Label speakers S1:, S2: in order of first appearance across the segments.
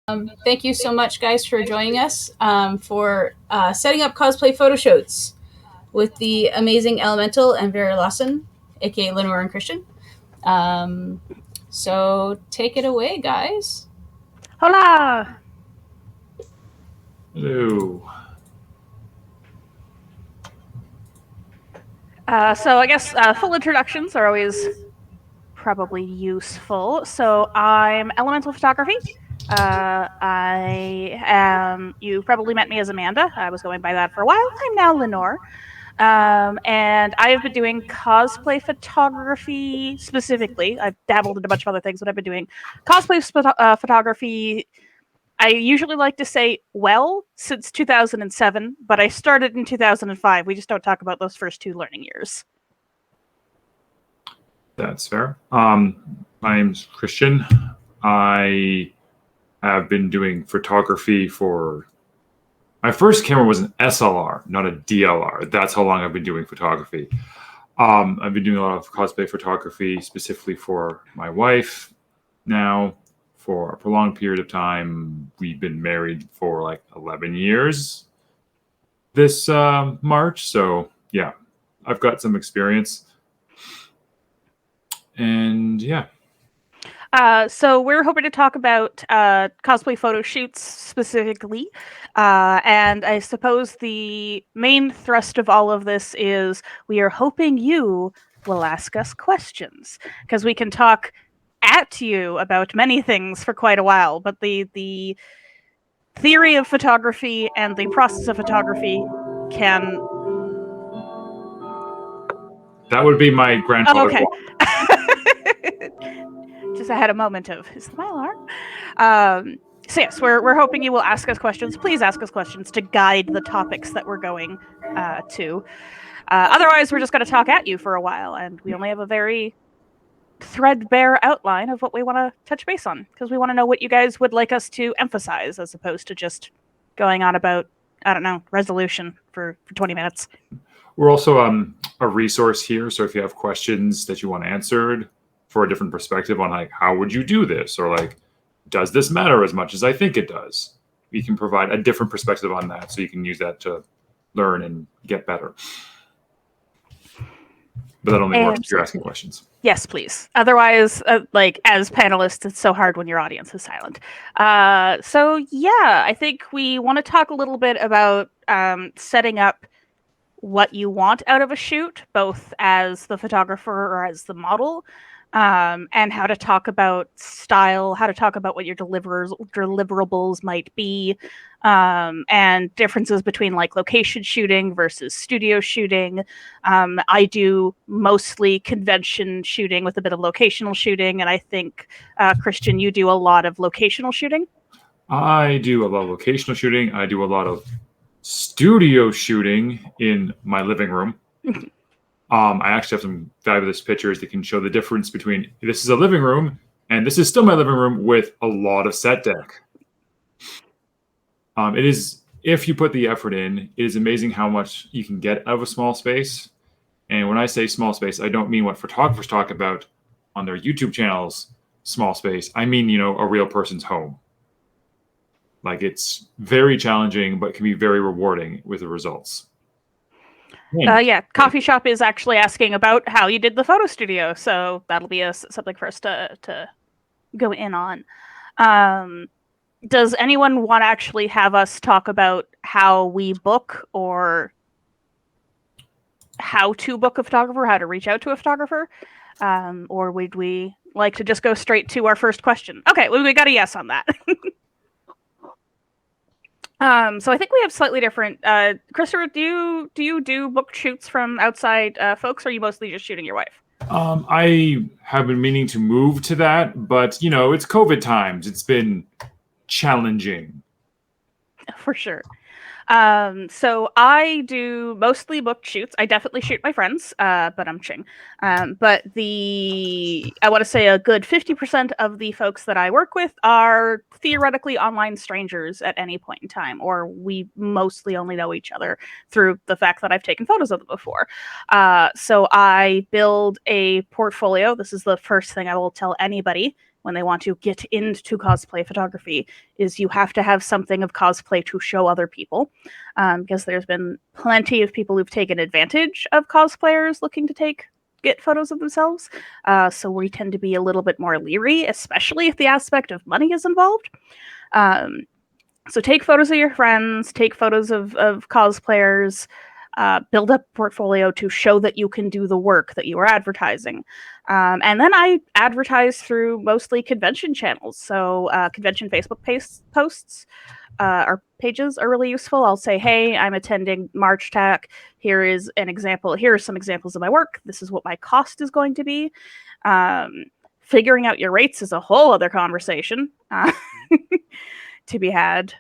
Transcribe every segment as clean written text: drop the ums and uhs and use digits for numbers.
S1: Thank you so much, guys, for joining us for setting up cosplay photoshoots with the amazing Elemental and Vera Lawson, aka Lenore and Christian. So take it away, guys.
S2: Hola!
S3: Hello.
S2: So I guess full introductions are always probably useful. So I'm Elemental Photography. You probably met me as Amanda. I was going by that for a while. I'm now Lenore. And I've been doing cosplay photography specifically. I've dabbled in a bunch of other things, but I've been doing cosplay photography. I usually like to say, since 2007, but I started in 2005. We just don't talk about those first 2 learning years.
S3: That's fair. My name's Christian. I have been doing photography for... My first camera was an SLR, not a DLR. That's how long I've been doing photography. I've been doing a lot of cosplay photography specifically for my wife now for a prolonged period of time. We've been married for like 11 years this March. So yeah, I've got some experience. And yeah.
S2: So we're hoping to talk about cosplay photo shoots specifically. And I suppose the main thrust of all of this is we are hoping you will ask us questions, because we can talk at you about many things for quite a while, but the theory of photography and the process of photography can...
S3: That would be my grandfather's
S2: okay. Just I had a moment of, is my alarm? So yes, we're hoping you will ask us questions. Please ask us questions to guide the topics that we're going to. Otherwise, we're just going to talk at you for a while, and we only have a very threadbare outline of what we want to touch base on, because we want to know what you guys would like us to emphasize, as opposed to just going on about, I don't know, resolution for 20 minutes.
S3: We're also a resource here, so if you have questions that you want answered for a different perspective on like how would you do this, or like does this matter as much as I think it does, we can provide a different perspective on that, so you can use that to learn and get better. But that only works if you're asking questions.
S2: Yes, please. Otherwise, like as panelists, it's so hard when your audience is silent. So yeah, I think we want to talk a little bit about setting up what you want out of a shoot, both as the photographer or as the model, and how to talk about style, how to talk about what your deliverables might be, and differences between like location shooting versus studio shooting. I do mostly convention shooting with a bit of locational shooting, and I think, Christian, you do a lot of locational shooting.
S3: I do a lot of locational shooting. I do a lot of studio shooting in my living room. I actually have some fabulous pictures that can show the difference between this is a living room and this is still my living room with a lot of set deck. It is, if you put the effort in, it is amazing how much you can get out of a small space. And when I say small space, I don't mean what photographers talk about on their YouTube channels, small space. I mean, a real person's home. Like, it's very challenging, but can be very rewarding with the results.
S2: Yeah, Coffee Shop is actually asking about how you did the photo studio, so that'll be something for us to go in on. Does anyone want to actually have us talk about how we book, or how to book a photographer, how to reach out to a photographer? Or would we like to just go straight to our first question? Okay, well, we got a yes on that. So I think we have slightly different. Christopher, do you do book shoots from outside folks, or are you mostly just shooting your wife?
S3: I have been meaning to move to that, but it's COVID times. It's been challenging.
S2: For sure. So I do mostly booked shoots. I definitely shoot my friends, but I'm ching. But I want to say a good 50% of the folks that I work with are theoretically online strangers at any point in time, or we mostly only know each other through the fact that I've taken photos of them before. So I build a portfolio. This is the first thing I will tell anybody. when they want to get into cosplay photography is you have to have something of cosplay to show other people, because there's been plenty of people who've taken advantage of cosplayers looking to get photos of themselves. So we tend to be a little bit more leery, especially if the aspect of money is involved. So take photos of your friends, take photos of cosplayers, build up a portfolio to show that you can do the work that you are advertising. And then I advertise through mostly convention channels. So convention Facebook posts or pages are really useful. I'll say, hey, I'm attending March TAC. Here is an example. Here are some examples of my work. This is what my cost is going to be. Figuring out your rates is a whole other conversation to be had.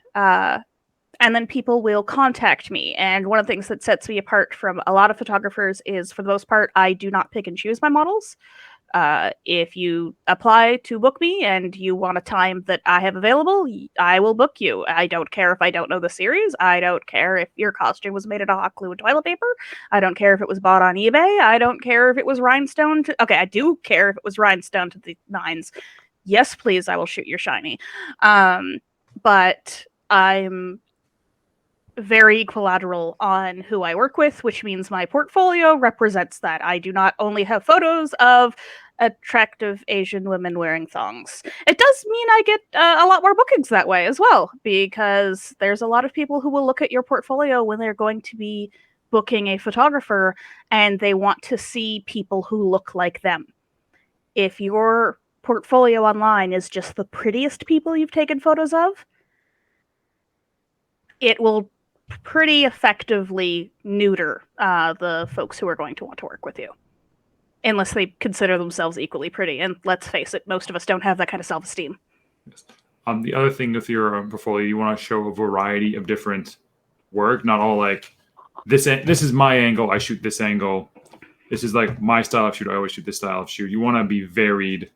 S2: And then people will contact me. And one of the things that sets me apart from a lot of photographers is, for the most part, I do not pick and choose my models. If you apply to book me and you want a time that I have available, I will book you. I don't care if I don't know the series. I don't care if your costume was made out of hot glue and toilet paper. I don't care if it was bought on eBay. I don't care if it was rhinestone. Okay, I do care if it was rhinestone to the nines. Yes, please, I will shoot your shiny. But I'm very equilateral on who I work with, which means my portfolio represents that. I do not only have photos of attractive Asian women wearing thongs. It does mean I get a lot more bookings that way as well, because there's a lot of people who will look at your portfolio when they're going to be booking a photographer, and they want to see people who look like them. If your portfolio online is just the prettiest people you've taken photos of, it will pretty effectively neuter the folks who are going to want to work with you, unless they consider themselves equally pretty. And let's face it, most of us don't have that kind of self-esteem.
S3: The other thing with your portfolio, you want to show a variety of different work, not all like this is my angle, I shoot this angle. This is like my style of shoot, I always shoot this style of shoot. You want to be varied.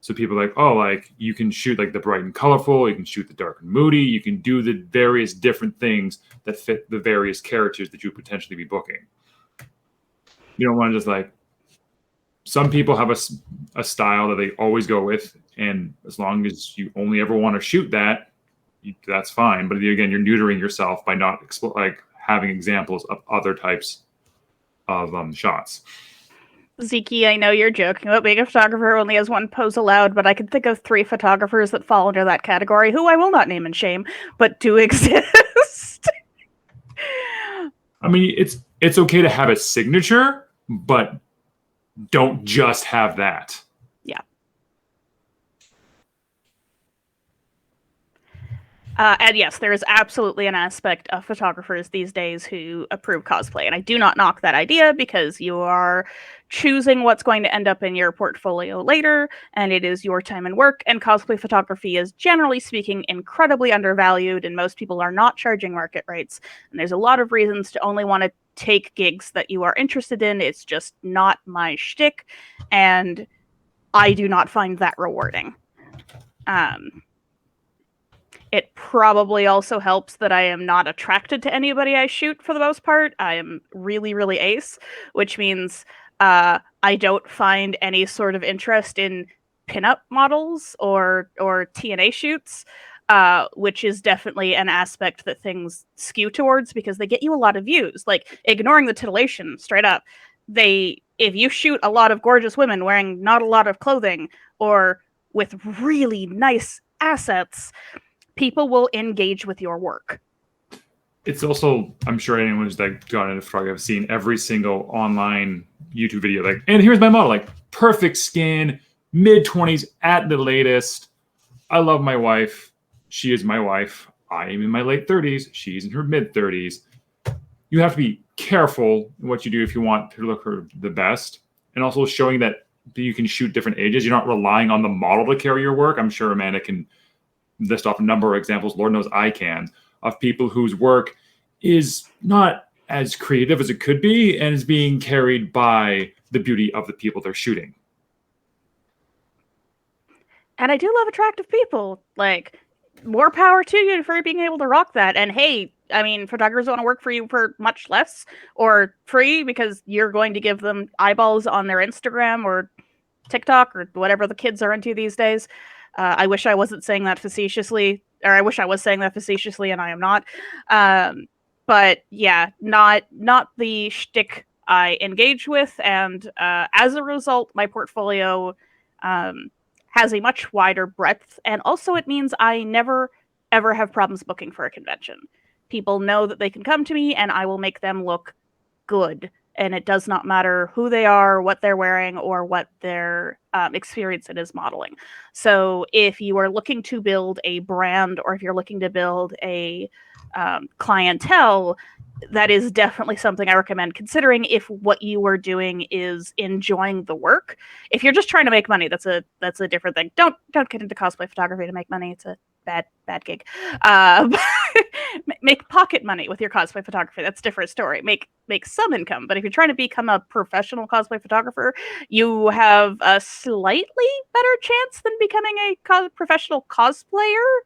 S3: So people are like, oh, like you can shoot like the bright and colorful, you can shoot the dark and moody, you can do the various different things that fit the various characters that you would potentially be booking. You don't want to just like, some people have a style that they always go with, and as long as you only ever want to shoot that, that's fine. But again, you're neutering yourself by not like having examples of other types of shots.
S2: Ziki, I know you're joking about being a photographer who only has one pose allowed, but I can think of 3 photographers that fall under that category, who I will not name and shame, but do exist.
S3: I mean, it's okay to have a signature, but don't just have that.
S2: Yeah. And yes, there is absolutely an aspect of photographers these days who approve cosplay. And I do not knock that idea, because you are choosing what's going to end up in your portfolio later, and it is your time and work. And cosplay photography is, generally speaking, incredibly undervalued, and most people are not charging market rates. And there's a lot of reasons to only want to take gigs that you are interested in. It's just not my shtick, and I do not find that rewarding. It probably also helps that I am not attracted to anybody I shoot for the most part. I am really, really ace, which means I don't find any sort of interest in pinup models or TNA shoots, which is definitely an aspect that things skew towards, because they get you a lot of views. Like, ignoring the titillation straight up, if you shoot a lot of gorgeous women wearing not a lot of clothing or with really nice assets, people will engage with your work.
S3: It's also, I'm sure anyone who's like gone into photography have seen every single online YouTube video, like, and here's my model, like perfect skin, mid-20s at the latest. I love my wife. She is my wife. I am in my late 30s. She's in her mid-30s. You have to be careful in what you do if you want to look her the best. And also showing that you can shoot different ages. You're not relying on the model to carry your work. I'm sure Amanda can list off a number of examples, Lord knows I can, of people whose work is not as creative as it could be and is being carried by the beauty of the people they're shooting.
S2: And I do love attractive people. Like, more power to you for being able to rock that. And hey, I mean, photographers want to work for you for much less or free, because you're going to give them eyeballs on their Instagram or TikTok or whatever the kids are into these days. I wish I wasn't saying that facetiously, or I wish I was saying that facetiously, and I am not. But yeah, not the shtick I engage with, and as a result, my portfolio has a much wider breadth, and also it means I never ever have problems booking for a convention. People know that they can come to me, and I will make them look good, and it does not matter who they are, what they're wearing, or what their experience it is modeling. So if you are looking to build a brand, or if you're looking to build a clientele, that is definitely something I recommend considering if what you are doing is enjoying the work. If you're just trying to make money, that's a different thing. Don't get into cosplay photography to make money. It's a bad gig. Make pocket money with your cosplay photography. That's a different story. Make some income. But if you're trying to become a professional cosplay photographer, you have a slightly better chance than becoming a professional cosplayer.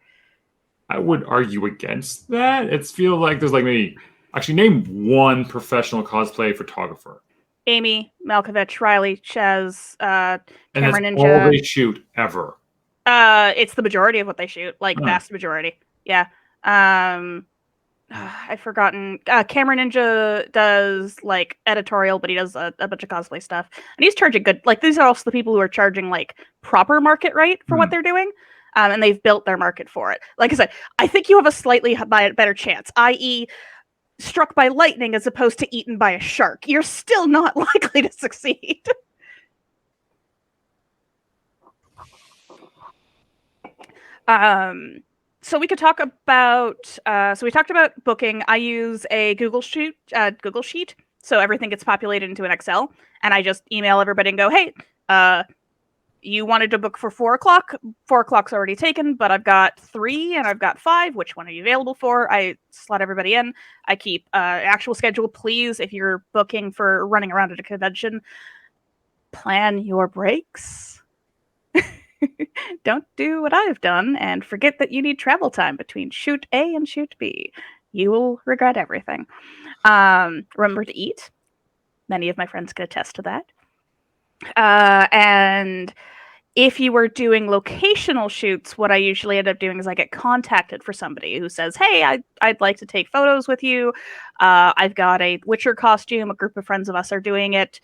S3: I would argue against that. It's feel like there's like maybe actually name one professional cosplay photographer.
S2: Amy Malkovich, Riley, Chaz,
S3: And
S2: Camera
S3: that's
S2: Ninja.
S3: all they shoot ever.
S2: It's the majority of what they shoot, like vast majority. Yeah. I've forgotten. Camera Ninja does like editorial, but he does a bunch of cosplay stuff, and he's charging good. Like these are also the people who are charging like proper market rate for what they're doing, and they've built their market for it. Like I said, I think you have a slightly better chance, i.e., struck by lightning as opposed to eaten by a shark. You're still not likely to succeed. So we could talk about. So we talked about booking. I use a Google Sheet. So everything gets populated into an Excel, and I just email everybody and go, "Hey, you wanted to book for 4:00. 4:00's already taken, but I've got 3 and I've got 5. Which one are you available for?" I slot everybody in. I keep actual schedule. Please, if you're booking for running around at a convention, plan your breaks. Don't do what I've done and forget that you need travel time between shoot A and shoot B. You will regret everything. Remember to eat. Many of my friends can attest to that. And if you were doing locational shoots, what I usually end up doing is I get contacted for somebody who says, "Hey, I'd like to take photos with you. I've got a Witcher costume. A group of friends of us are doing it.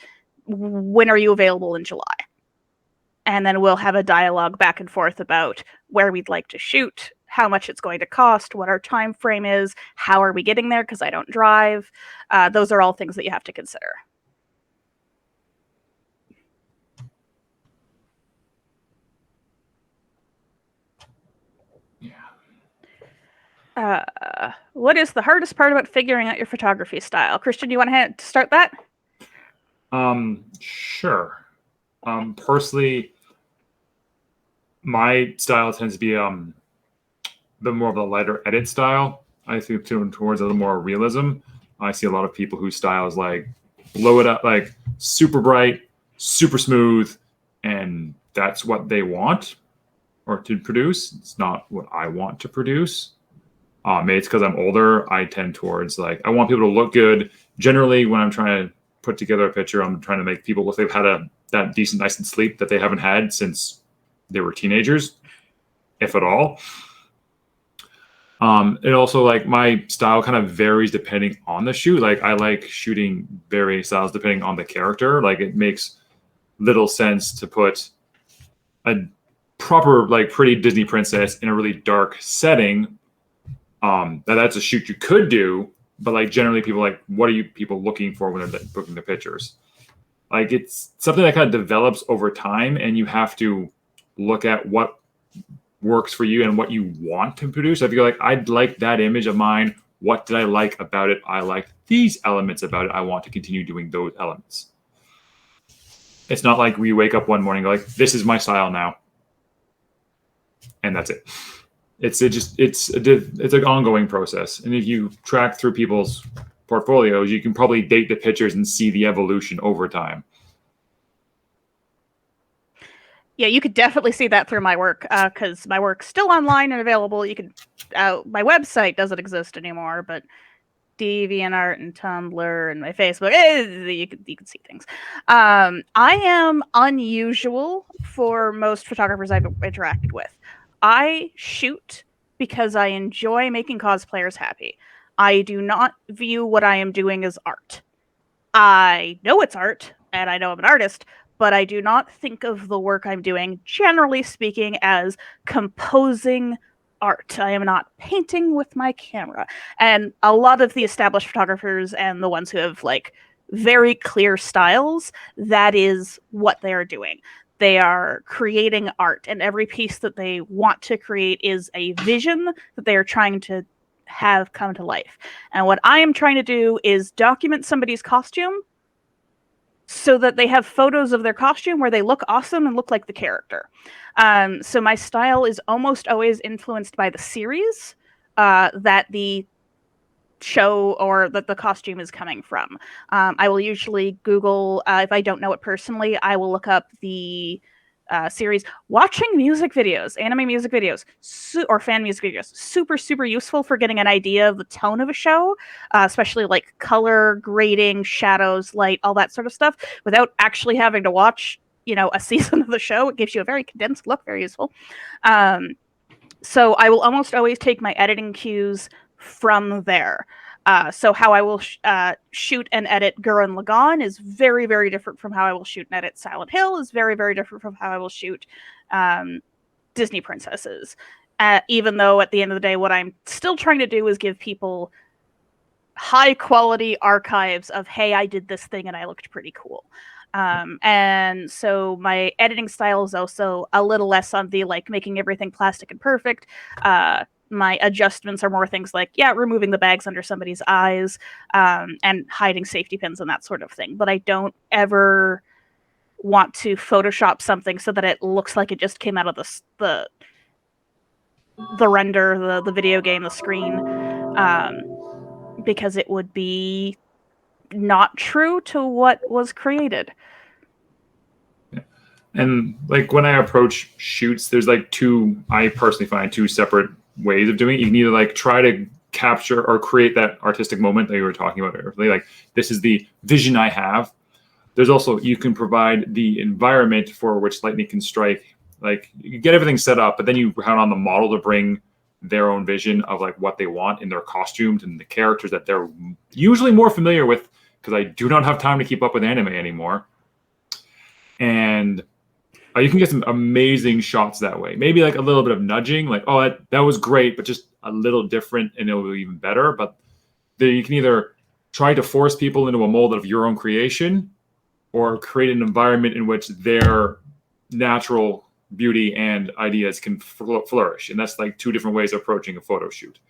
S2: When are you available in July?" And then we'll have a dialogue back and forth about where we'd like to shoot, how much it's going to cost, what our time frame is, how are we getting there, because I don't drive. Those are all things that you have to consider. What is the hardest part about figuring out your photography style? Christian, you want to start that?
S3: Sure. Personally, my style tends to be the more of a lighter edit style. I think towards a little more realism. I see a lot of people whose style is like blow it up, like super bright, super smooth, and that's what they want or to produce. It's not what I want to produce. Maybe it's because I'm older. I tend towards like I want people to look good. Generally, when I'm trying to put together a picture, I'm trying to make people look like they've had that decent night and sleep that they haven't had since they were teenagers, if at all. It also like my style kind of varies depending on the shoot. Like I like shooting varying styles depending on the character. Like it makes little sense to put a proper like pretty Disney princess in a really dark setting. That's a shoot you could do, but like generally people like, what are you people looking for when they're booking their pictures? Like it's something that kind of develops over time, and you have to look at what works for you and what you want to produce. If you're like, I'd like that image of mine. What did I like about it? I liked these elements about it. I want to continue doing those elements. It's not like we wake up one morning and go like, this is my style now, and that's it. It's an ongoing process, and if you track through people's portfolios, you can probably date the pictures and see the evolution over time.
S2: Yeah, you could definitely see that through my work, because my work's still online and available. You can, my website doesn't exist anymore, but DeviantArt and Tumblr and my Facebook. You can see things. I am unusual for most photographers I've interacted with. I shoot because I enjoy making cosplayers happy. I do not view what I am doing as art. I know it's art, and I know I'm an artist, but I do not think of the work I'm doing, generally speaking, as composing art. I am not painting with my camera. And a lot of the established photographers and the ones who have like very clear styles, that is what they are doing. They are creating art, and every piece that they want to create is a vision that they are trying to have come to life. And what I am trying to do is document somebody's costume so that they have photos of their costume where they look awesome and look like the character. So my style is almost always influenced by the series that the show or that the costume is coming from. I will usually Google, if I don't know it personally, I will look up the series. Watching music videos, anime music videos, or fan music videos, super useful for getting an idea of the tone of a show, especially like color grading, shadows, light, all that sort of stuff, without actually having to watch, a season of the show. It gives you a very condensed look, very useful. So I will almost always take my editing cues from there. So how I will shoot and edit Gurren Lagann is very different from how I will shoot and edit Silent Hill, is very different from how I will shoot Disney princesses. Even though at the end of the day, what I'm still trying to do is give people high quality archives of, hey, I did this thing and I looked pretty cool. And so my editing style is also a little less on the like making everything plastic and perfect. My adjustments are more things like, removing the bags under somebody's eyes, and hiding safety pins and that sort of thing. But I don't ever want to Photoshop something so that it looks like it just came out of the render, the video game, the screen, because it would be not true to what was created.
S3: And like when I approach shoots, there's like I personally find two separate ways of doing it. You can either like try to capture or create that artistic moment that you were talking about earlier. Like, this is the vision I have. There's also, you can provide the environment for which lightning can strike. Like, you get everything set up, but then you count on the model to bring their own vision of like what they want in their costumes and the characters that they're usually more familiar with, because I do not have time to keep up with anime anymore. And you can get some amazing shots that way. Maybe like a little bit of nudging, like, oh, that was great, but just a little different, and it'll be even better. But you can either try to force people into a mold of your own creation, or create an environment in which their natural beauty and ideas can flourish. And that's like two different ways of approaching a photo shoot.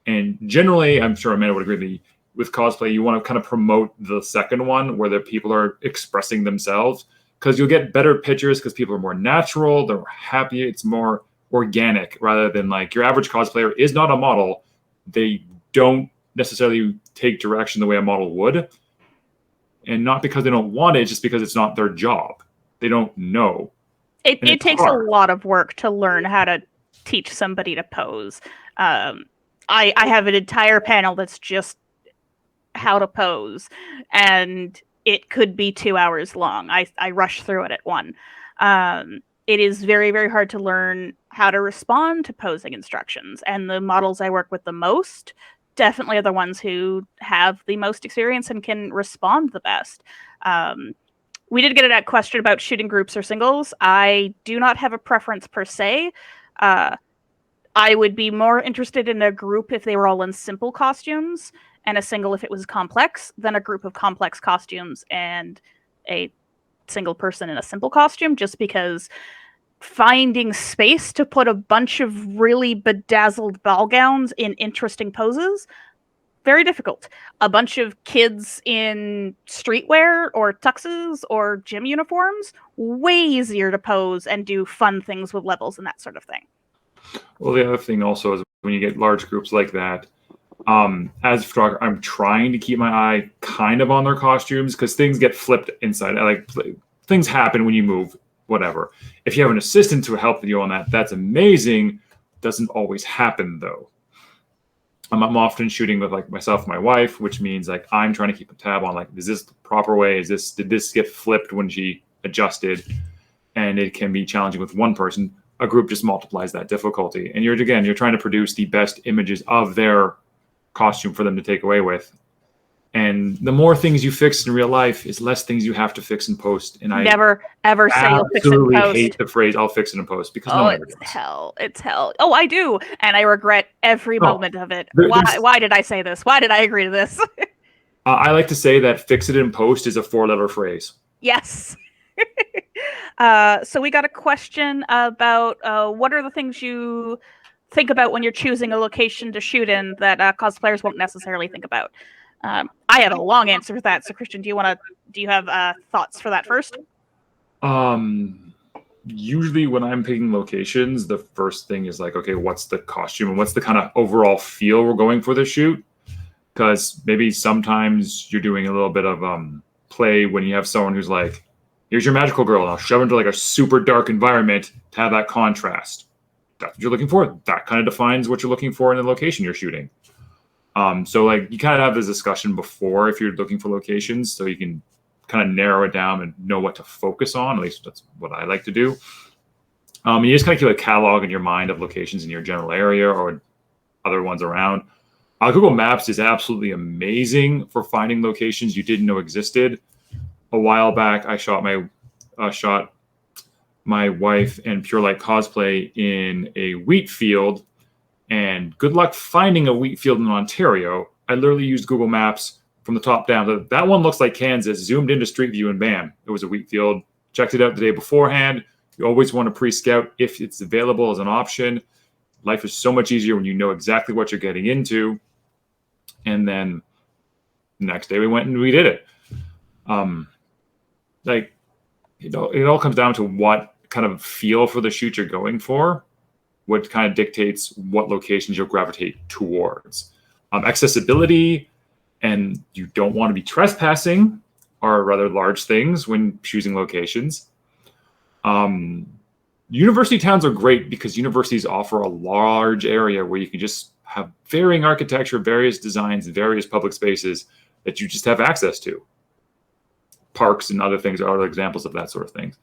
S3: And generally, I'm sure Amanda would agree with cosplay, you want to kind of promote the second one, where the people are expressing themselves, because you'll get better pictures because people are more natural, they're happy, it's more organic, rather than like your average cosplayer is not a model. They don't necessarily take direction the way a model would. And not because they don't want it, just because it's not their job. They don't know.
S2: It takes hard. A lot of work to learn how to teach somebody to pose. I have an entire panel that's just how to pose, and it could be 2 hours long. I rush through it at one. It is very hard to learn how to respond to posing instructions, and the models I work with the most definitely are the ones who have the most experience and can respond the best. We did get a question about shooting groups or singles. I do not have a preference per se. I would be more interested in a group if they were all in simple costumes, and a single if it was complex, than a group of complex costumes and a single person in a simple costume, just because finding space to put a bunch of really bedazzled ball gowns in interesting poses, very difficult. A bunch of kids in streetwear or tuxes or gym uniforms, way easier to pose and do fun things with levels and that sort of thing.
S3: Well, the other thing also is when you get large groups like that, as a photographer, I'm trying to keep my eye kind of on their costumes, because things get flipped inside. Like, things happen when you move, whatever. If you have an assistant to help you on that, that's amazing. Doesn't always happen though. I'm often shooting with like myself and my wife, which means like I'm trying to keep a tab on like, is this the proper way? Did this get flipped when she adjusted? And it can be challenging with one person. A group just multiplies that difficulty. And you're trying to produce the best images of their costume for them to take away with. And the more things you fix in real life is less things you have to fix in post. And I
S2: Never ever say you'll fix it in
S3: absolutely
S2: post.
S3: hate the phrase "I'll fix it in post" because no
S2: Oh,
S3: one ever
S2: it's
S3: does.
S2: hell. It's hell. Oh, I do. And I regret every
S3: No,
S2: moment of it.
S3: there-
S2: Why
S3: there's-
S2: why did I say this? Why did I agree to this?
S3: I like to say that "fix it in post" is a 4-letter phrase.
S2: Yes. So we got a question about what are the things you think about when you're choosing a location to shoot in that cosplayers won't necessarily think about. I have a long answer for that. So Christian, do you have thoughts for that first?
S3: Usually when I'm picking locations, the first thing is like, okay, what's the costume and what's the kind of overall feel we're going for the shoot? Because maybe sometimes you're doing a little bit of play when you have someone who's like, here's your magical girl, and I'll shove into like a super dark environment to have that contrast. That's what you're looking for. That kind of defines what you're looking for in the location you're shooting. So like you kind of have this discussion before if you're looking for locations, so you can kind of narrow it down and know what to focus on. At least that's what I like to do. You just kind of keep a catalog in your mind of locations in your general area or other ones around. Google Maps is absolutely amazing for finding locations you didn't know existed. A while back, I shot my wife and Pure Light Cosplay in a wheat field, and good luck finding a wheat field in Ontario. I literally used Google Maps from the top down. That one looks like Kansas, zoomed into Street View, and bam, it was a wheat field. Checked it out the day beforehand. You always want to pre-scout if it's available as an option. Life is so much easier when you know exactly what you're getting into. And then the next day we went and we did it. It all comes down to what kind of feel for the shoot you're going for, what kind of dictates what locations you'll gravitate towards. Accessibility and you don't want to be trespassing are rather large things when choosing locations. University towns are great because universities offer a large area where you can just have varying architecture, various designs, various public spaces that you just have access to. Parks and other things are other examples of that sort of thing.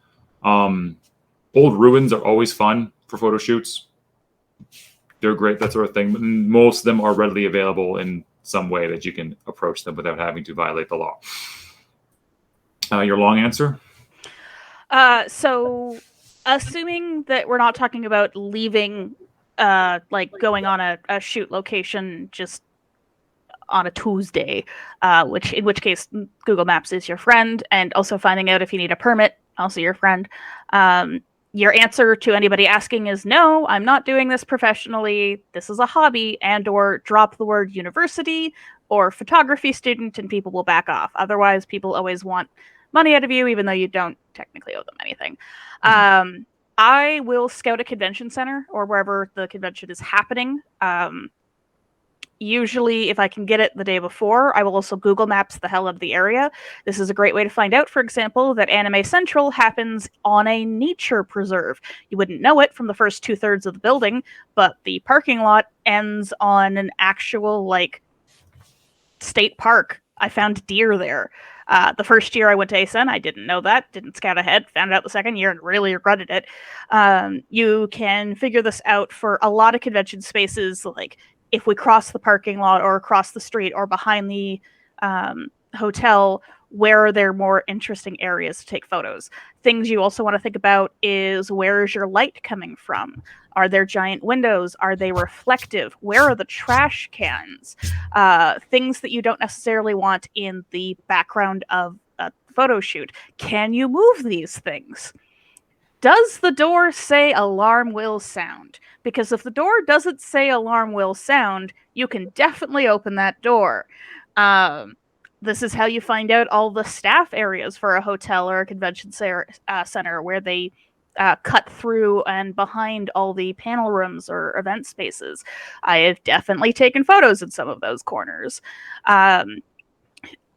S3: Old ruins are always fun for photo shoots. They're great, that sort of thing. Most of them are readily available in some way that you can approach them without having to violate the law. Your long answer?
S2: So assuming that we're not talking about leaving, like going on a shoot location just on a Tuesday, in which case Google Maps is your friend, and also finding out if you need a permit, also your friend. Your answer to anybody asking is no, I'm not doing this professionally. This is a hobby, and or drop the word university or photography student and people will back off. Otherwise, people always want money out of you, even though you don't technically owe them anything. I will scout a convention center or wherever the convention is happening. Usually, if I can get it the day before, I will also Google Maps the hell out of the area. This is a great way to find out, for example, that Anime Central happens on a nature preserve. You wouldn't know it from the first 2/3 of the building, but the parking lot ends on an actual, like, state park. I found deer there. The first year I went to ASEN, I didn't know that, didn't scout ahead, found it out the second year and really regretted it. You can figure this out for a lot of convention spaces, like if we cross the parking lot or across the street or behind the hotel, where are there more interesting areas to take photos? Things you also want to think about is, where is your light coming from? Are there giant windows? Are they reflective? Where are the trash cans? Things that you don't necessarily want in the background of a photo shoot. Can you move these things? Does the door say alarm will sound? Because if the door doesn't say alarm will sound, you can definitely open that door. This is how you find out all the staff areas for a hotel or a convention center, where they cut through and behind all the panel rooms or event spaces. I have definitely taken photos in some of those corners.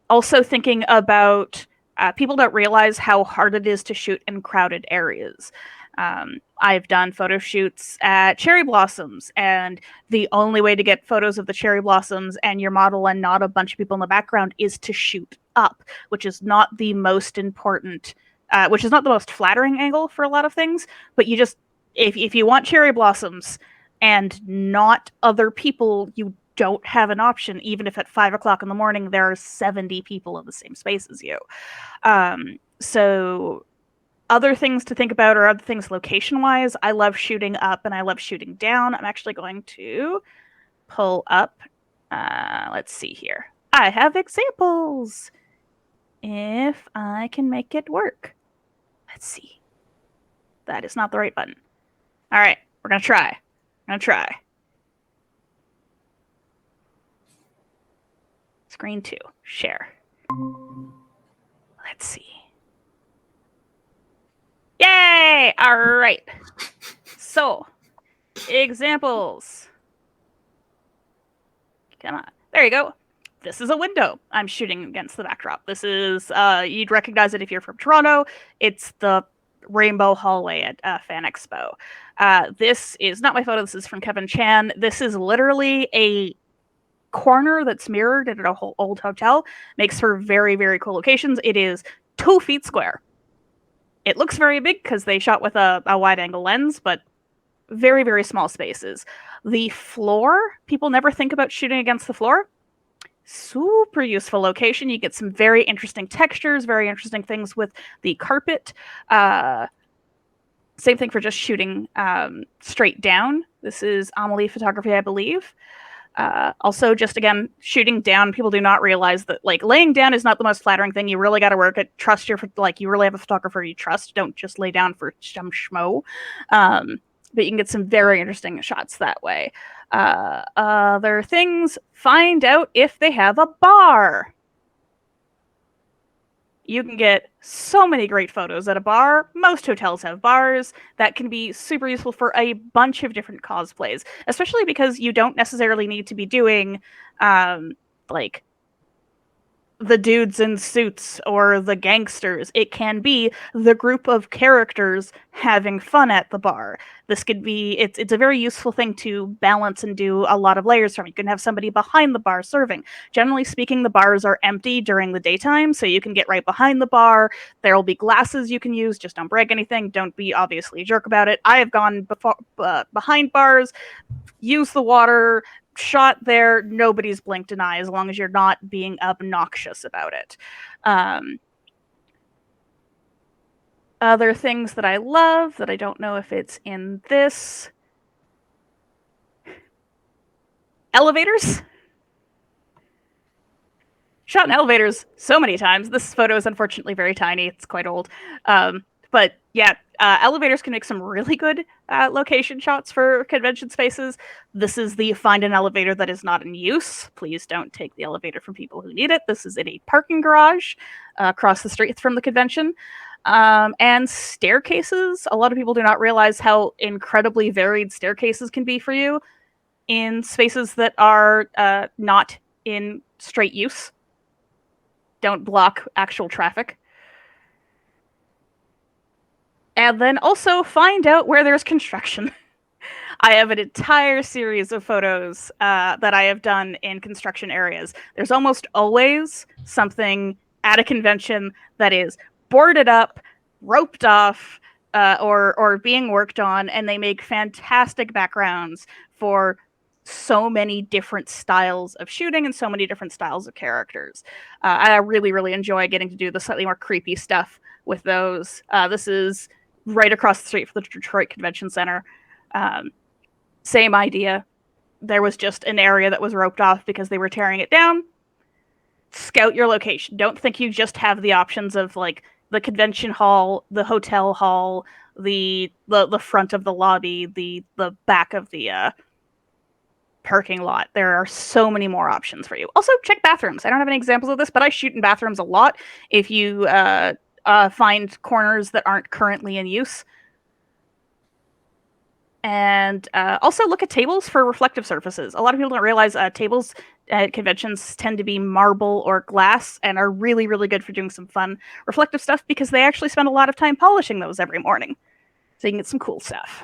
S2: Also thinking about people don't realize how hard it is to shoot in crowded areas. I've done photo shoots at cherry blossoms, and the only way to get photos of the cherry blossoms and your model and not a bunch of people in the background is to shoot up, which is not the most important, which is not the most flattering angle for a lot of things. But you just, if you want cherry blossoms and not other people, you don't have an option, even if at 5 o'clock in the morning there are 70 people in the same space as you. So other things to think about, or other things location wise, I love shooting up and I love shooting down. I'm actually going to pull up, let's see here. I have examples. If I can make it work. Let's see. That is not the right button. All right, we're going to try. I'm going to try. Screen 2, share. Let's see. Yay! All right. So, examples. Come on. There you go. This is a window I'm shooting against the backdrop. This is, you'd recognize it if you're from Toronto. It's the rainbow hallway at Fan Expo. This is not my photo. This is from Kevin Chan. This is literally a corner that's mirrored at an old hotel. Makes for very, very cool locations. It is 2 feet square. It looks very big because they shot with a wide angle lens, but very, very small spaces. The floor, people never think about shooting against the floor. Super useful location. You get some very interesting textures, very interesting things with the carpet. Same thing for just shooting straight down. This is Amelie Photography, I believe. Also, just again, shooting down, people do not realize that like laying down is not the most flattering thing. You really got to work at trust your, like you really have a photographer you trust. Don't just lay down for some schmo. But you can get some very interesting shots that way. Other things, find out if they have a bar. You can get so many great photos at a bar. Most hotels have bars. That can be super useful for a bunch of different cosplays, especially because you don't necessarily need to be doing like the dudes in suits or the gangsters. It can be the group of characters having fun at the bar. This could be, it's a very useful thing to balance and do a lot of layers from. You can have somebody behind the bar serving. Generally speaking, the bars are empty during the daytime, so you can get right behind the bar. There will be glasses you can use. Just don't break anything. Don't be obviously a jerk about it. I have gone behind bars, use the water, shot there, nobody's blinked an eye as long as you're not being obnoxious about it. Other things that I love that I don't know if it's in this. Elevators. Shot in elevators so many times. This photo is unfortunately very tiny. It's quite old. But yeah, elevators can make some really good location shots for convention spaces. This is the find an elevator that is not in use. Please don't take the elevator from people who need it. This is in a parking garage across the street from the convention. And staircases. A lot of people do not realize how incredibly varied staircases can be for you in spaces that are not in straight use. Don't block actual traffic. And then also find out where there's construction. I have an entire series of photos that I have done in construction areas. There's almost always something at a convention that is boarded up, roped off, or being worked on, and they make fantastic backgrounds for so many different styles of shooting and so many different styles of characters. I really, really enjoy getting to do the slightly more creepy stuff with those. This is right across the street from the Detroit Convention Center. Same idea. There was just an area that was roped off because they were tearing it down. Scout your location. Don't think you just have the options of like the convention hall, the hotel hall, the front of the lobby, the back of the parking lot. There are so many more options for you. Also, check bathrooms. I don't have any examples of this, but I shoot in bathrooms a lot. If you find corners that aren't currently in use. And also look at tables for reflective surfaces. A lot of people don't realize tables at conventions tend to be marble or glass and are really, really good for doing some fun reflective stuff because they actually spend a lot of time polishing those every morning. So you can get some cool stuff.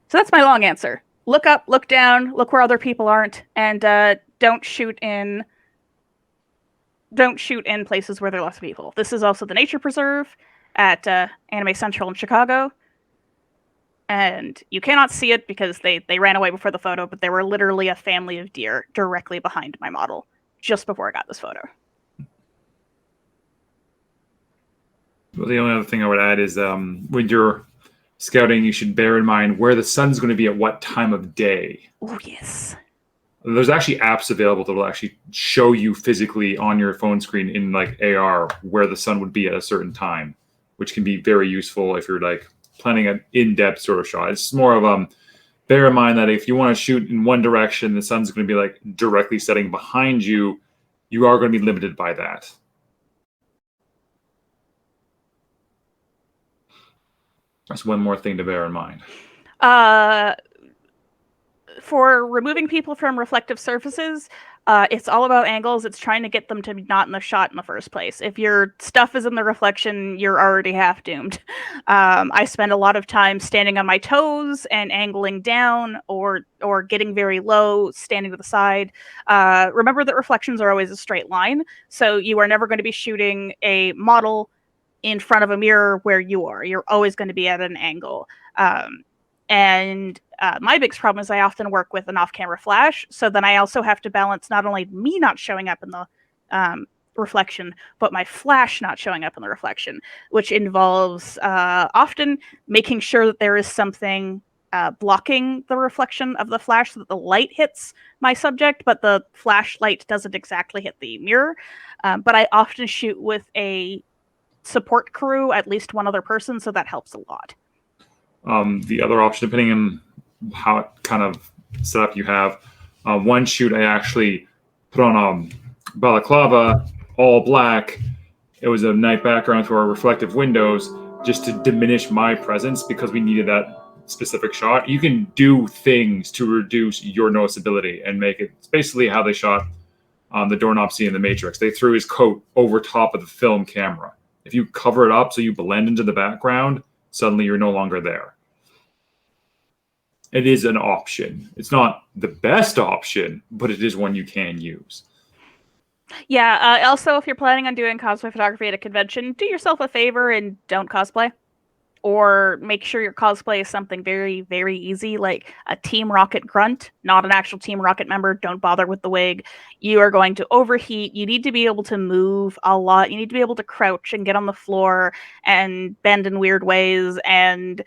S2: So that's my long answer. Look up, look down, look where other people aren't, and don't shoot in places where there are lots of people. This is also the Nature Preserve at Anime Central in Chicago. And you cannot see it because they ran away before the photo, but there were literally a family of deer directly behind my model just before I got this photo.
S3: Well, the only other thing I would add is when you're scouting, you should bear in mind where the sun's going to be at what time of day.
S2: Oh, yes.
S3: There's actually apps available that will actually show you physically on your phone screen in like AR where the sun would be at a certain time, which can be very useful if you're like planning an in-depth sort of shot. It's more of bear in mind that if you want to shoot in one direction, the sun's going to be like directly setting behind you. You are going to be limited by that. That's one more thing to bear in mind.
S2: For removing people from reflective surfaces, it's all about angles. It's trying to get them to be not in the shot in the first place. If your stuff is in the reflection, you're already half doomed. I spend a lot of time standing on my toes and angling down or getting very low, standing to the side. Remember that reflections are always a straight line, so you are never going to be shooting a model in front of a mirror where you are. You're always going to be at an angle. And my biggest problem is I often work with an off-camera flash, so then I also have to balance not only me not showing up in the reflection, but my flash not showing up in the reflection, which involves often making sure that there is something blocking the reflection of the flash so that the light hits my subject, but the flashlight doesn't exactly hit the mirror. But I often shoot with a support crew, at least one other person, so that helps a lot.
S3: The other option, depending on how kind of setup you have, one shoot I actually put on a balaclava, all black. It was a night background through our reflective windows just to diminish my presence because we needed that specific shot. You can do things to reduce your noticeability and make it. It's basically how they shot the doorknob scene in The Matrix. They threw his coat over top of the film camera. If you cover it up so you blend into the background, suddenly you're no longer there. It is an option. It's not the best option, but it is one you can use.
S2: Yeah, also, if you're planning on doing cosplay photography at a convention, do yourself a favor and don't cosplay. Or make sure your cosplay is something very, very easy, like a Team Rocket grunt, not an actual Team Rocket member. Don't bother with the wig. You are going to overheat. You need to be able to move a lot. You need to be able to crouch and get on the floor and bend in weird ways. And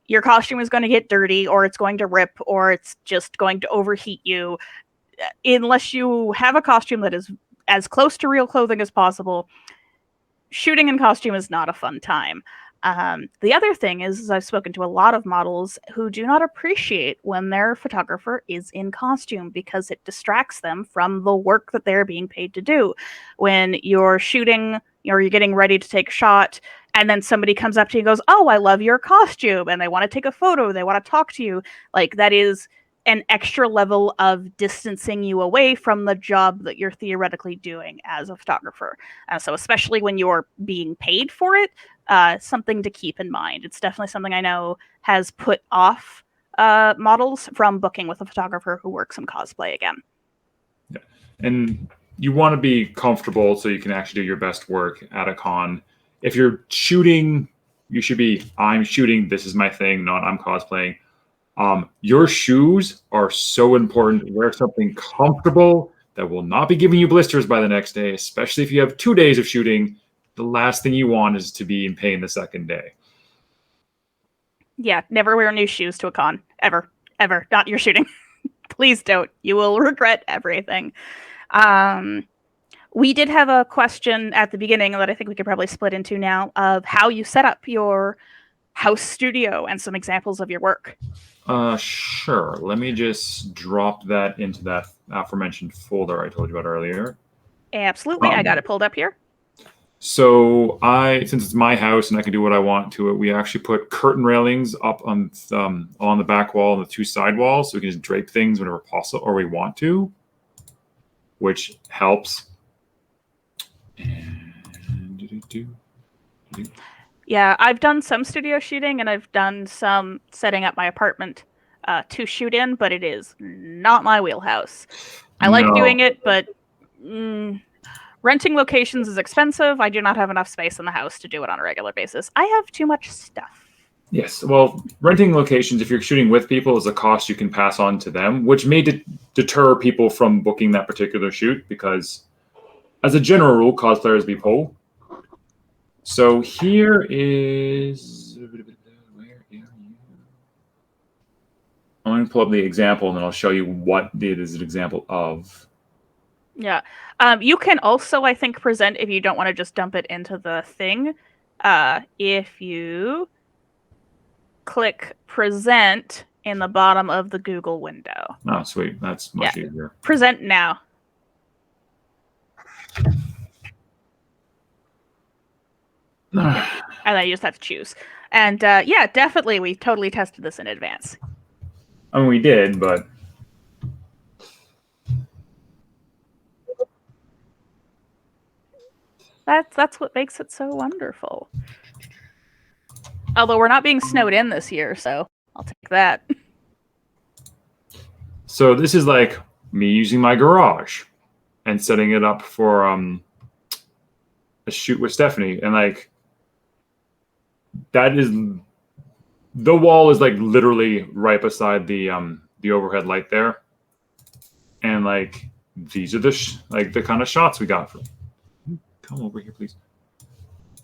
S2: your costume is going to get dirty, or it's going to rip, or it's just going to overheat you. Unless you have a costume that is as close to real clothing as possible, shooting in costume is not a fun time. The other thing is I've spoken to a lot of models who do not appreciate when their photographer is in costume because it distracts them from the work that they're being paid to do. When you're shooting or you're getting ready to take a shot, and then somebody comes up to you and goes, "Oh, I love your costume," and they want to take a photo, they want to talk to you, like that is an extra level of distancing you away from the job that you're theoretically doing as a photographer. So especially when you're being paid for it, something to keep in mind. It's definitely something I know has put off models from booking with a photographer who works in cosplay again.
S3: Yeah. And you want to be comfortable so you can actually do your best work at a con. If you're shooting, you should be, I'm shooting, this is my thing, not I'm cosplaying. Your shoes are so important. Wear something comfortable that will not be giving you blisters by the next day, especially if you have 2 days of shooting. The last thing you want is to be in pain the second day.
S2: Yeah, never wear new shoes to a con. Ever. Ever. Not your shooting. Please don't. You will regret everything. We did have a question at the beginning that I think we could probably split into now of how you set up your house studio and some examples of your work.
S3: Sure. Let me just drop that into that aforementioned folder I told you about earlier.
S2: Absolutely. I got it pulled up here.
S3: So since it's my house and I can do what I want to it, we actually put curtain railings up on the back wall and the two side walls, so we can just drape things whenever possible or we want to, which helps. And
S2: Yeah, I've done some studio shooting and I've done some setting up my apartment to shoot in, but it is not my wheelhouse. I like doing
S3: No.
S2: it, but renting locations is expensive. I do not have enough space in the house to do it on a regular basis. I have too much stuff.
S3: Yes. Well, renting locations, if you're shooting with people, is a cost you can pass on to them, which may deter people from booking that particular shoot because, as a general rule, cosplayers be poor. So here is. Where are you? I'm going to pull up the example and then I'll show you what it is an example of.
S2: Yeah. You can also, I think, present if you don't want to just dump it into the thing. If you click present in the bottom of the Google window.
S3: Oh, sweet. That's much easier.
S2: Present now. And then you just have to choose. And yeah, definitely, we totally tested this in advance.
S3: I mean, we did, but
S2: that's what makes it so wonderful. Although we're not being snowed in this year, so I'll take that.
S3: So this is like me using my garage and setting it up for a shoot with Stephanie, and like that is the wall is like literally right beside the overhead light there, and like these are the kind of shots we got from. Come over here, please.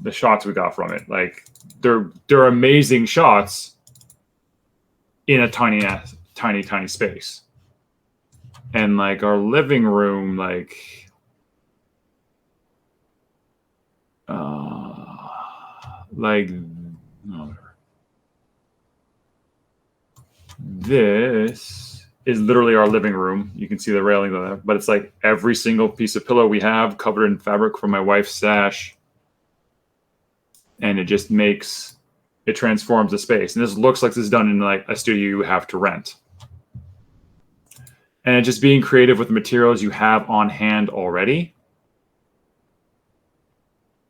S3: The shots we got from it, like they're amazing shots in a tiny space. And like our living room, like this is literally our living room. You can see the railing there, but it's like every single piece of pillow we have covered in fabric from my wife's stash, and it just transforms the space. And this looks like this is done in like a studio you have to rent. And just being creative with the materials you have on hand already.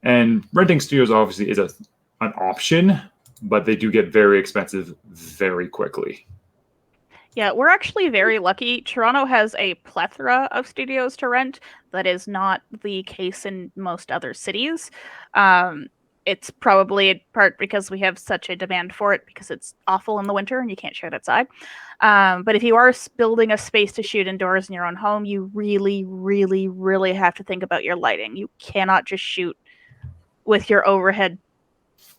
S3: And renting studios obviously is an option, but they do get very expensive very quickly.
S2: Yeah, we're actually very lucky. Toronto has a plethora of studios to rent. That is not the case in most other cities. It's probably in part because we have such a demand for it because it's awful in the winter and you can't shoot outside. But if you are building a space to shoot indoors in your own home, you really, really, really have to think about your lighting. You cannot just shoot with your overhead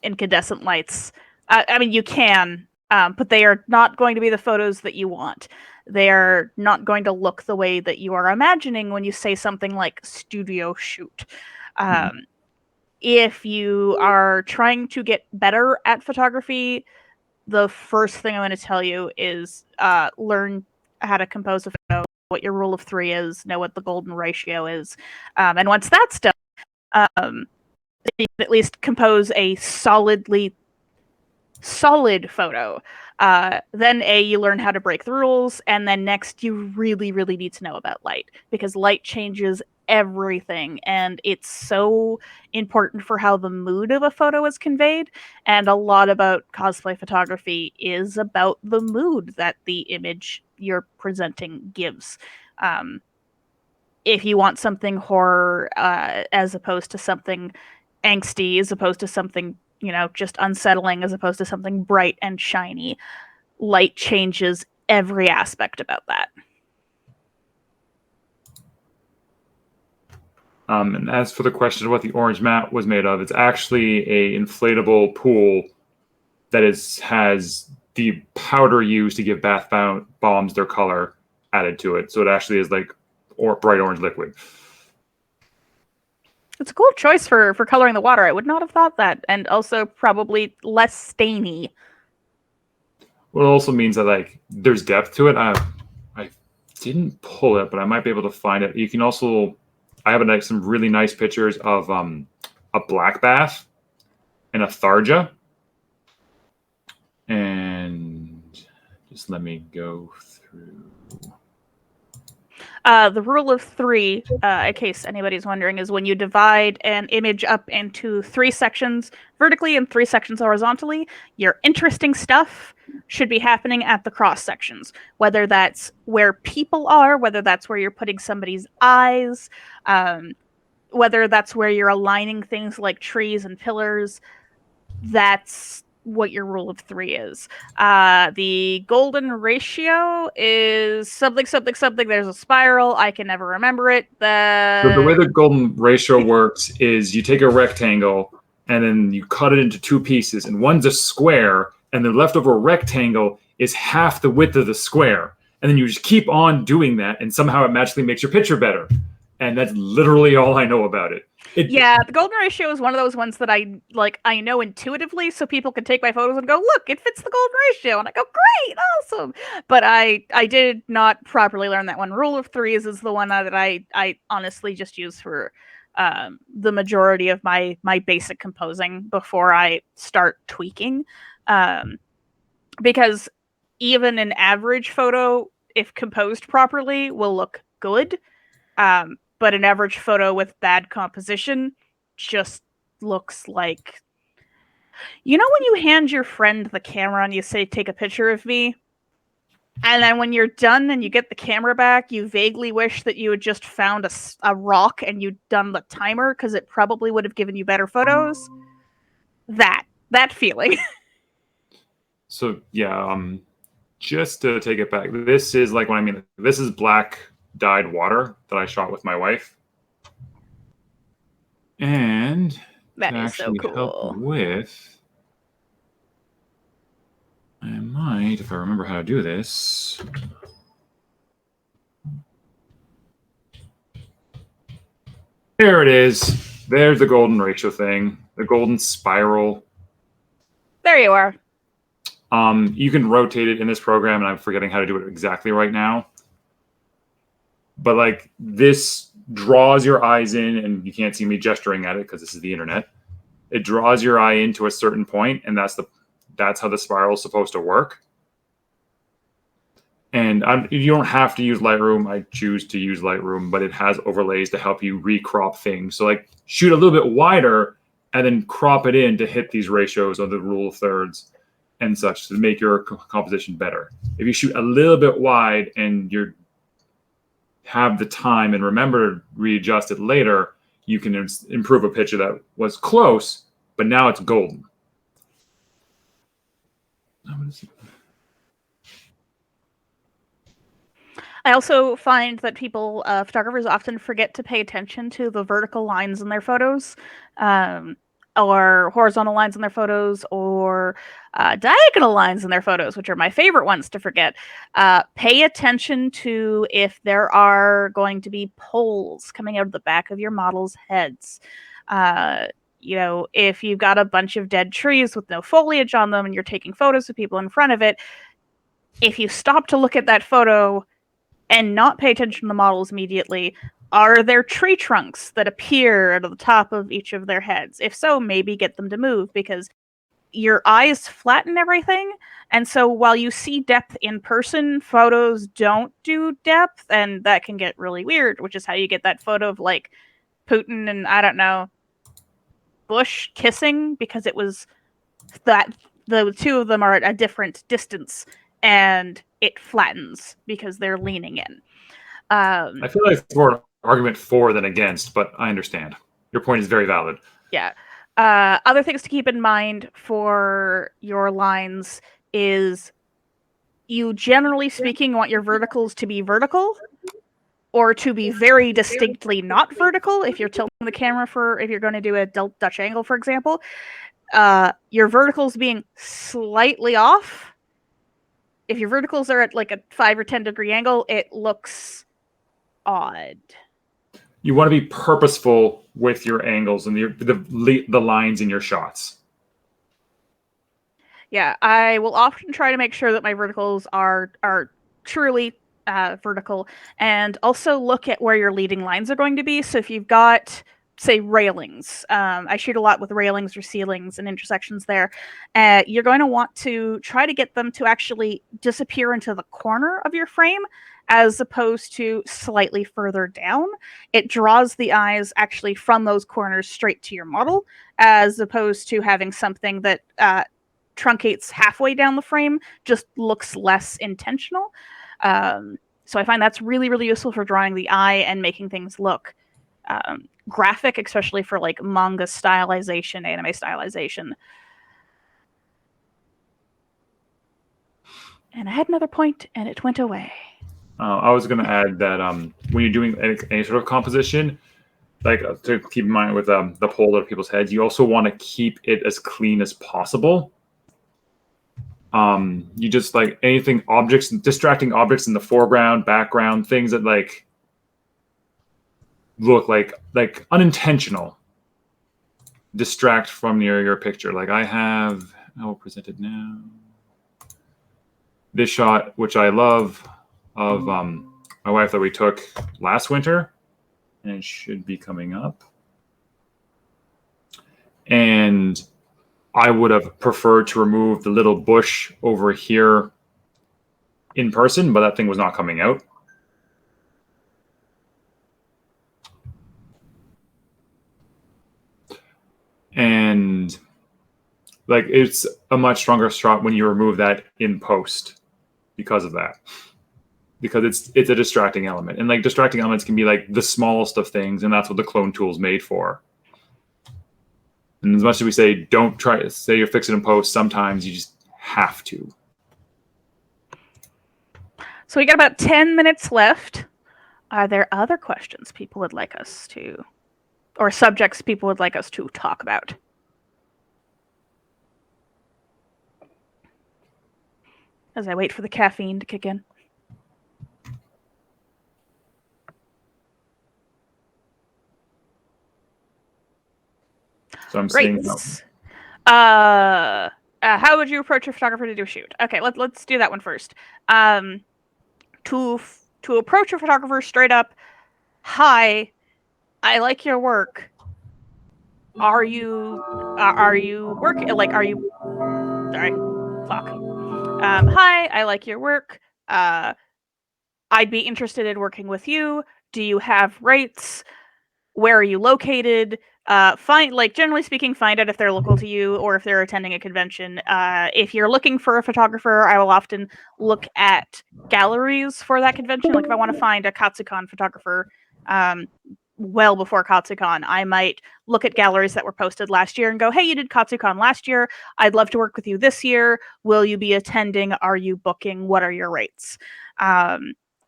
S2: incandescent lights. I mean, you can, but they are not going to be the photos that you want. They are not going to look the way that you are imagining when you say something like studio shoot. If you are trying to get better at photography, the first thing I'm going to tell you is learn how to compose a photo, what your rule of 3 is, know what the golden ratio is. And once that's done, you can at least compose a solid photo. Then you learn how to break the rules, and then next you really, really need to know about light, because light changes everything, and it's so important for how the mood of a photo is conveyed. And a lot about cosplay photography is about the mood that the image you're presenting gives. If you want something horror as opposed to something angsty, as opposed to something, just unsettling, as opposed to something bright and shiny, light changes every aspect about that.
S3: And as for the question of what the orange mat was made of, it's actually a inflatable pool that has the powder used to give bath bombs their color added to it. So it actually is like bright orange liquid.
S2: It's a cool choice for coloring the water. I would not have thought that. And also probably less stainy.
S3: Well, it also means that like there's depth to it. I didn't pull it, but I might be able to find it. You can also, I have some really nice pictures of a black bath and a tharja. And just let me go through.
S2: The rule of three, in case anybody's wondering, is when you divide an image up into 3 sections vertically and 3 sections horizontally, your interesting stuff should be happening at the cross sections. Whether that's where people are, whether that's where you're putting somebody's eyes, whether that's where you're aligning things like trees and pillars, that's what your rule of 3 is. The golden ratio is something, something, something. There's a spiral. I can never remember it.
S3: So the way the golden ratio works is you take a rectangle and then you cut it into 2 pieces, and one's a square, and the leftover rectangle is half the width of the square. And then you just keep on doing that, and somehow it magically makes your picture better. And that's literally all I know about it.
S2: Yeah, the golden ratio is one of those ones that I know intuitively, so people can take my photos and go, look, it fits the golden ratio, and I go, great, awesome. But I did not properly learn that one. Rule of 3s is the one that I honestly just use for the majority of my basic composing before I start tweaking, because even an average photo, if composed properly, will look good. But an average photo with bad composition just looks like... You know when you hand your friend the camera and you say, take a picture of me? And then when you're done and you get the camera back, you vaguely wish that you had just found a rock and you'd done the timer because it probably would have given you better photos? That feeling.
S3: So, yeah, just to take it back, this is like what I mean. This is black dyed water that I shot with my wife. And
S2: That
S3: to
S2: is so
S3: actually
S2: cool.
S3: help with, I might, if I remember how to do this. There it is. There's the golden ratio thing, the golden spiral.
S2: There you are.
S3: You can rotate it in this program, and I'm forgetting how to do it exactly right now. But like this draws your eyes in, and you can't see me gesturing at it because this is the internet. It draws your eye into a certain point, and that's how the spiral is supposed to work. And you don't have to use Lightroom. I choose to use Lightroom, but it has overlays to help you recrop things. So like shoot a little bit wider and then crop it in to hit these ratios of the rule of thirds and such to make your composition better. If you shoot a little bit wide and you have the time and remember to readjust it later, you can improve a picture that was close, but now it's golden.
S2: I also find that photographers often forget to pay attention to the vertical lines in their photos, or horizontal lines in their photos, or diagonal lines in their photos, which are my favorite ones to forget. Pay attention to if there are going to be poles coming out of the back of your model's heads. If you've got a bunch of dead trees with no foliage on them and you're taking photos of people in front of it, if you stop to look at that photo and not pay attention to the models immediately, are there tree trunks that appear at the top of each of their heads? If so, maybe get them to move, because your eyes flatten everything. And so while you see depth in person, photos don't do depth, and that can get really weird, which is how you get that photo of like Putin and, I don't know, Bush kissing, because it was that the two of them are at a different distance and it flattens because they're leaning in.
S3: I feel like it's more an argument for than against, but I understand. Your point is very valid.
S2: Yeah. Other things to keep in mind for your lines is you, generally speaking, want your verticals to be vertical or to be very distinctly not vertical. If you're tilting the camera if you're going to do a Dutch angle, for example, your verticals being slightly off. If your verticals are at like a 5 or 10 degree angle, it looks odd.
S3: You want to be purposeful with your angles and the lines in your shots.
S2: Yeah, I will often try to make sure that my verticals are truly vertical, and also look at where your leading lines are going to be. So if you've got, say, railings, I shoot a lot with railings or ceilings and intersections there, you're going to want to try to get them to actually disappear into the corner of your frame as opposed to slightly further down. It draws the eyes actually from those corners straight to your model, as opposed to having something that truncates halfway down the frame, just looks less intentional. So I find that's really, really useful for drawing the eye and making things look graphic, especially for like manga stylization, anime stylization. And I had another point, and it went away.
S3: I was going to add that when you're doing any sort of composition, like to keep in mind with the pole of people's heads, you also want to keep it as clean as possible. You just like anything, objects, distracting objects in the foreground, background, things that like look like unintentional, distract from your picture. Like I will present it now. This shot, which I love, of my wife that we took last winter, and it should be coming up. And I would have preferred to remove the little bush over here in person, but that thing was not coming out. And like it's a much stronger shot when you remove that in post because of that. Because it's a distracting element. And like distracting elements can be like the smallest of things, and that's what the clone tool is made for. And as much as we say, don't try to say you're fixing in post, sometimes you just have to.
S2: So we got about 10 minutes left. Are there other questions people would like us to, or subjects people would like us to talk about? As I wait for the caffeine to kick in.
S3: So I'm
S2: Great.
S3: saying,
S2: How would you approach a photographer to do a shoot? Okay, let's do that one first. To approach a photographer straight up, hi, I like your work. Are you working? Like, are you? Sorry, fuck. Hi, I like your work. I'd be interested in working with you. Do you have rates? Where are you located? Generally speaking, find out if they're local to you or if they're attending a convention. If you're looking for a photographer, I will often look at galleries for that convention. Like if I want to find a Katsucon photographer, well before Katsucon, I might look at galleries that were posted last year and go, hey, you did Katsucon last year. I'd love to work with you this year. Will you be attending? Are you booking? What are your rates?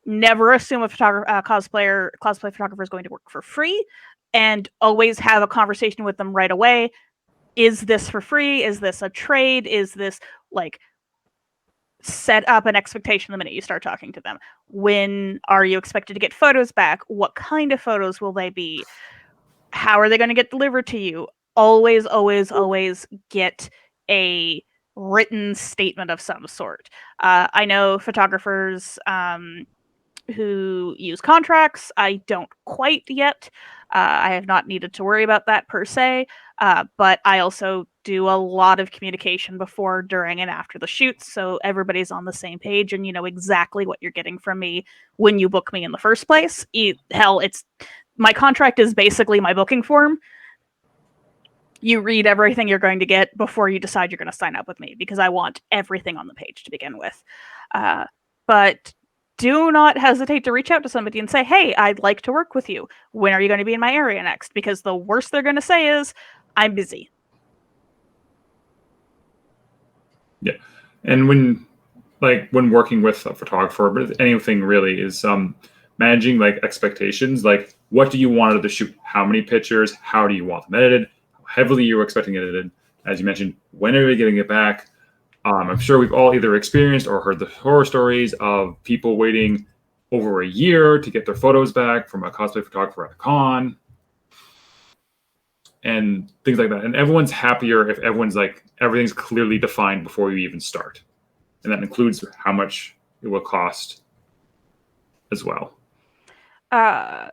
S2: Never assume a cosplay photographer is going to work for free, and always have a conversation with them right away. Is this for free? Is this a trade? Is this like set up an expectation the minute you start talking to them? When are you expected to get photos back? What kind of photos will they be? How are they going to get delivered to you? Always, always, always get a written statement of some sort. I know photographers who use contracts. I don't quite yet. I have not needed to worry about that per se, but I also do a lot of communication before, during, and after the shoots, so everybody's on the same page and you know exactly what you're getting from me when you book me in the first place. It's my contract is basically my booking form. You read everything you're going to get before you decide you're going to sign up with me, because I want everything on the page to begin with. But do not hesitate to reach out to somebody and say, hey, I'd like to work with you. When are you going to be in my area next? Because the worst they're going to say is, I'm busy.
S3: Yeah. And when working with a photographer, but anything really, is managing like expectations. Like, what do you want out of the shoot? How many pictures? How do you want them edited? How heavily you're expecting it edited? As you mentioned, when are you getting it back? I'm sure we've all either experienced or heard the horror stories of people waiting over a year to get their photos back from a cosplay photographer at a con and things like that. And everyone's happier if everything's clearly defined before you even start. And that includes how much it will cost as well.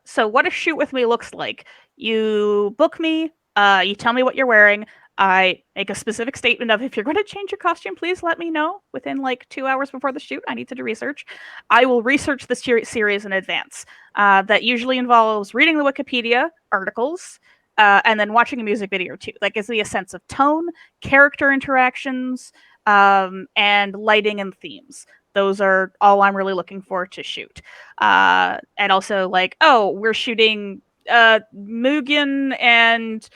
S2: So what a shoot with me looks like. You book me, you tell me what you're wearing. I make a specific statement of, if you're going to change your costume, please let me know within like 2 hours before the shoot. I need to do research. I will research the series in advance. That usually involves reading the Wikipedia articles, and then watching a music video or two. That gives me a sense of tone, character interactions, and lighting and themes. Those are all I'm really looking for to shoot. And also, like, oh, we're shooting Mugen and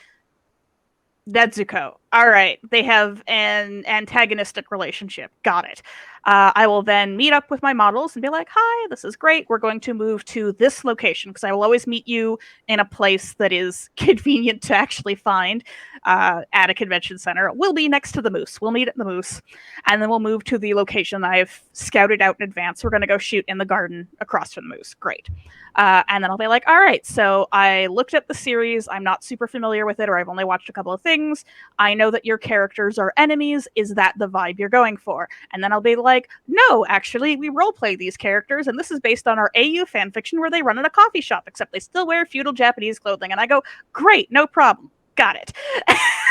S2: Nezuko. All right, they have an antagonistic relationship. Got it. I will then meet up with my models and be like, hi, this is great. We're going to move to this location, because I will always meet you in a place that is convenient to actually find at a convention center. We'll be next to the Moose. We'll meet at the Moose. And then we'll move to the location I've scouted out in advance. We're going to go shoot in the garden across from the Moose. Great. And then I'll be like, all right, so I looked at the series. I'm not super familiar with it, or I've only watched a couple of things. I know that your characters are enemies. Is that the vibe you're going for? And then I'll be like, no, actually, we roleplay these characters, and this is based on our AU fanfiction where they run in a coffee shop, except they still wear feudal Japanese clothing. And I go, great, no problem. Got it.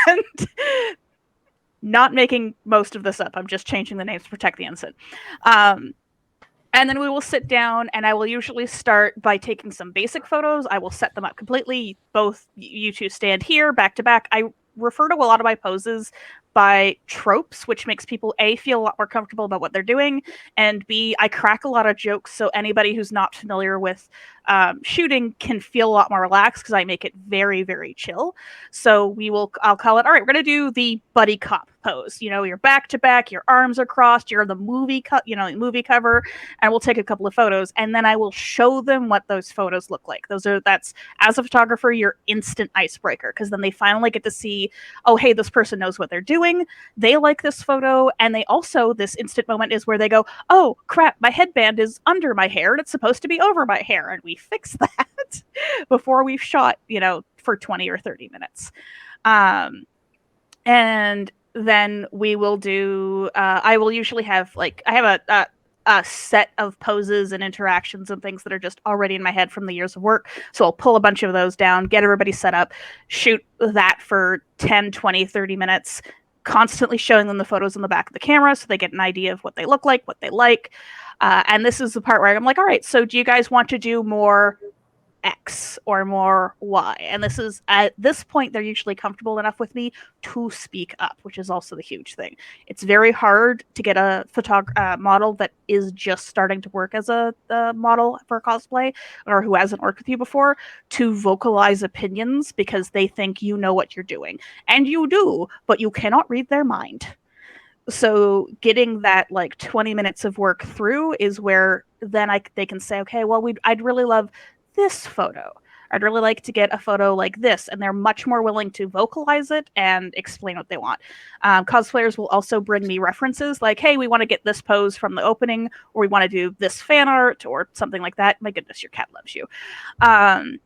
S2: And not making most of this up. I'm just changing the names to protect the innocent. And then we will sit down, and I will usually start by taking some basic photos. I will set them up completely. Both you two stand here back to back. I refer to a lot of my poses by tropes, which makes people A, feel a lot more comfortable about what they're doing, and B, I crack a lot of jokes so anybody who's not familiar with shooting can feel a lot more relaxed, because I make it very, very chill. So I'll call it, all right, we're gonna do the buddy cop pose. You know, you're back to back, your arms are crossed, you're the movie cover, and we'll take a couple of photos, and then I will show them what those photos look like. That's, as a photographer, your instant icebreaker, because then they finally get to see, oh, hey, this person knows what they're doing. They like this photo, and they also, this instant moment is where they go, oh, crap, my headband is under my hair, and it's supposed to be over my hair, and we fix that before we've shot, for 20 or 30 minutes. And then we will do, I will usually have, like, I have a set of poses and interactions and things that are just already in my head from the years of work. So I'll pull a bunch of those down, get everybody set up, shoot that for 10, 20, 30 minutes, constantly showing them the photos in the back of the camera so they get an idea of what they look like, what they like. And this is the part where I'm like, all right, so do you guys want to do more X or more Y? And this is, at this point, they're usually comfortable enough with me to speak up, which is also the huge thing. It's very hard to get a model that is just starting to work as a model for cosplay, or who hasn't worked with you before, to vocalize opinions, because they think you know what you're doing. And you do, but you cannot read their mind. So getting that like 20 minutes of work through is where then they can say, okay, well, I'd really love this photo. I'd really like to get a photo like this. And they're much more willing to vocalize it and explain what they want. Cosplayers will also bring me references like, hey, we want to get this pose from the opening, or we want to do this fan art or something like that. My goodness, your cat loves you. And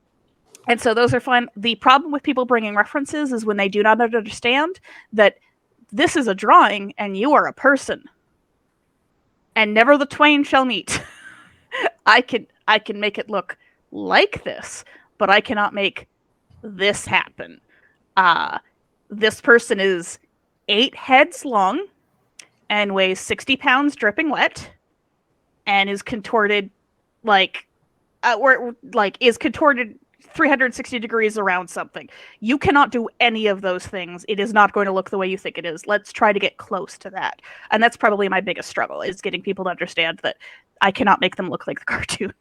S2: so those are fun. The problem with people bringing references is when they do not understand that this is a drawing and you are a person, and never the twain shall meet. I can make it look like this, but I cannot make this happen. This person is 8 heads long and weighs 60 pounds dripping wet, and is contorted is contorted 360 degrees around something. You cannot do any of those things. It is not going to look the way you think it is. Let's try to get close to that. And that's probably my biggest struggle, is getting people to understand that I cannot make them look like the cartoon.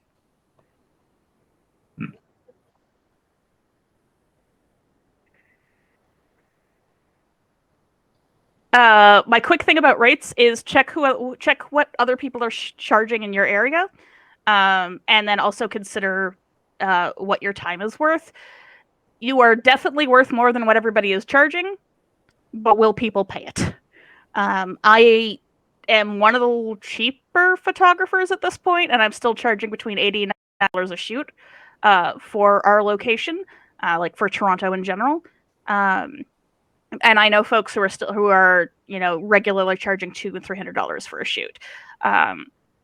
S2: My quick thing about rates is check what other people are charging in your area, and then also consider what your time is worth. You are definitely worth more than what everybody is charging, but will people pay it? I am one of the cheaper photographers at this point, and I'm still charging between $80 and $90 a shoot for our location, like for Toronto in general. And I know folks who are regularly charging $200 and $300 for a shoot.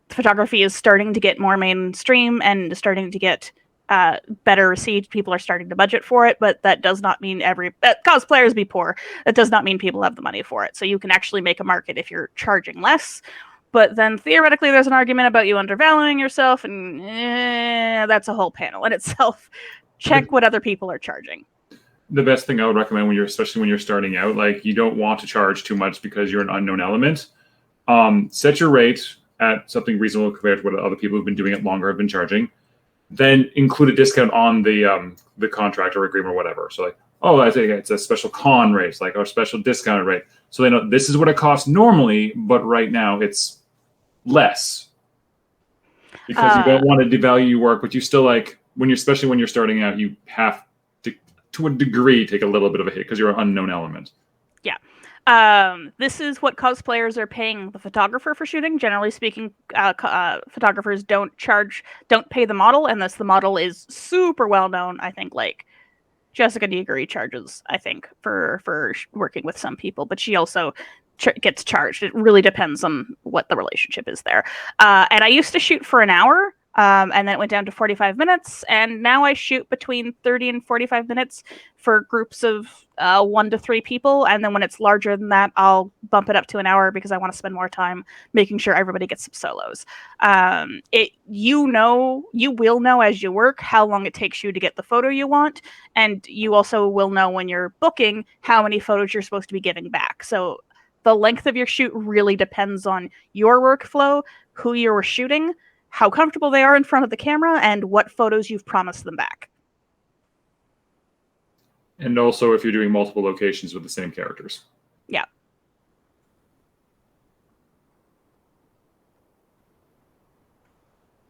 S2: Photography is starting to get more mainstream and starting to get better received. People are starting to budget for it, but that does not mean cosplayers be poor. That does not mean people have the money for it. So you can actually make a market if you're charging less. But then theoretically, there's an argument about you undervaluing yourself, and that's a whole panel in itself. Check what other people are charging.
S3: The best thing I would recommend especially when you're starting out, like you don't want to charge too much because you're an unknown element. Set your rate at something reasonable compared to what other people who've been doing it longer have been charging. Then include a discount on the contract or agreement or whatever. So like, oh, I think it's a special con rate, like our special discount rate. So they know this is what it costs normally, but right now it's less. Because you don't want to devalue your work, but you still especially when you're starting out, you have to a degree take a little bit of a hit because you're an unknown element.
S2: Yeah. This is what cosplayers are paying the photographer for shooting. Generally speaking, photographers don't pay the model unless the model is super well known. I think like Jessica Nigri charges, I think, for working with some people, but she also gets charged. It really depends on what the relationship is there. And I used to shoot for an hour. And then it went down to 45 minutes. And now I shoot between 30 and 45 minutes for groups of 1 to 3 people. And then when it's larger than that, I'll bump it up to an hour because I want to spend more time making sure everybody gets some solos. You will know as you work how long it takes you to get the photo you want. And you also will know when you're booking how many photos you're supposed to be giving back. So the length of your shoot really depends on your workflow, who you're shooting, how comfortable they are in front of the camera, and what photos you've promised them back.
S3: And also if you're doing multiple locations with the same characters.
S2: Yeah.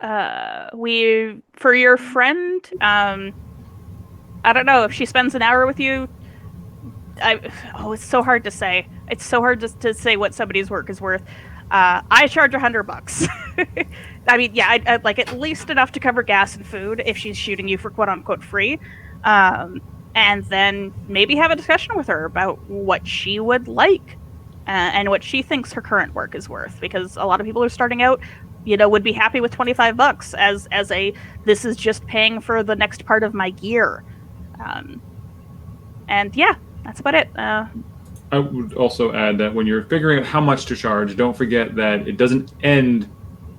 S2: For your friend, I don't know, if she spends an hour with you, it's so hard to say. It's so hard to say what somebody's work is worth. I charge $100. I mean, yeah, I'd like at least enough to cover gas and food if she's shooting you for quote unquote free. And then maybe have a discussion with her about what she would like and what she thinks her current work is worth. Because a lot of people who are starting out, would be happy with $25 as this is just paying for the next part of my gear. And yeah, that's about it.
S3: I would also add that when you're figuring out how much to charge, don't forget that it doesn't end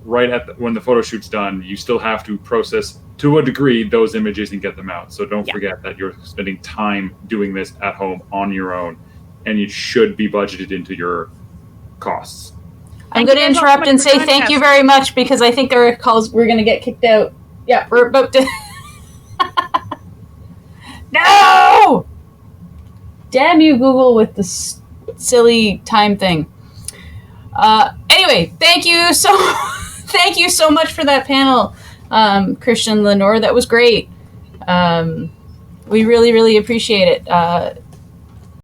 S3: right when the photo shoot's done. You still have to process, to a degree, those images and get them out. So don't forget that you're spending time doing this at home on your own, and it should be budgeted into your costs.
S1: I'm going to interrupt and say thank you very much because I think there are calls we're going to get kicked out. Yeah, we're about to... No! Damn you, Google, with the silly time thing. Anyway, thank you so much for that panel, Christian, Lenore. That was great. We really, really appreciate it.